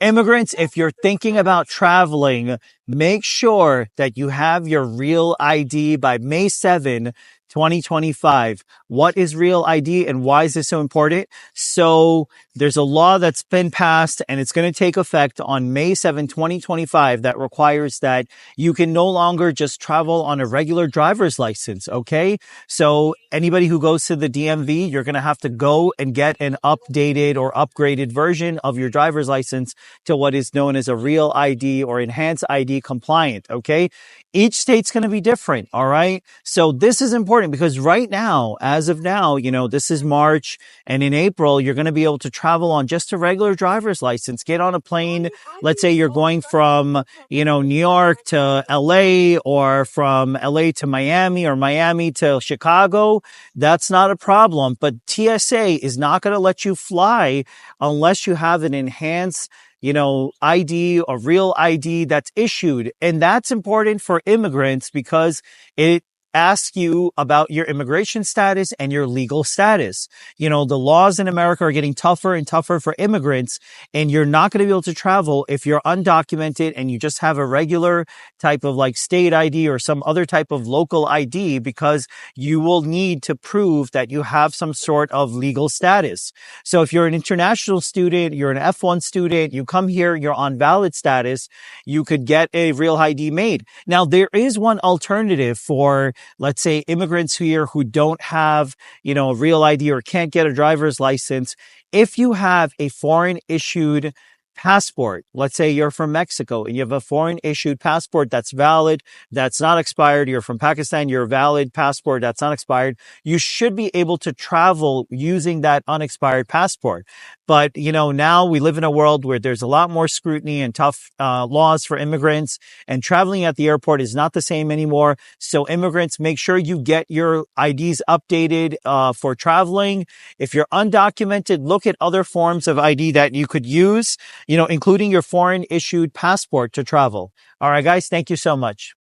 Immigrants, if you're thinking about traveling, make sure that you have your real ID by May 7, 2025. What is real ID and why is this so important? So there's a law that's been passed and it's going to take effect on May 7, 2025 that requires that you can no longer just travel on a regular driver's license. Okay. So anybody who goes to the DMV, you're going to have to go and get an updated or upgraded version of your driver's license to what is known as a real ID or enhanced ID compliant. Okay. Each state's going to be different. All right. So this is important because right now, as of now, this is March, and in April, you're going to be able to travel on just a regular driver's license, get on a plane. Let's say you're going from, New York to LA, or from LA to Miami, or Miami to Chicago. That's not a problem. But TSA is not going to let you fly unless you have an enhanced ID or real ID that's issued. And that's important for immigrants because it asks you about your immigration status and your legal status. The laws in America are getting tougher and tougher for immigrants, and you're not going to be able to travel if you're undocumented and you just have a regular type of like state ID or some other type of local ID, because you will need to prove that you have some sort of legal status. So if you're an international student, you're an F1 student, you come here, you're on valid status, you could get a real ID made. Now, there is one alternative for, let's say, immigrants here who don't have, a real ID or can't get a driver's license. If you have a foreign issued passport, let's say you're from Mexico and you have a foreign issued passport that's valid, that's not expired. You're from Pakistan, you're a valid passport that's not expired. You should be able to travel using that unexpired passport. But, now we live in a world where there's a lot more scrutiny and tough laws for immigrants, and traveling at the airport is not the same anymore. So immigrants, make sure you get your IDs updated for traveling. If you're undocumented, look at other forms of ID that you could use, including your foreign issued passport to travel. All right, guys, thank you so much.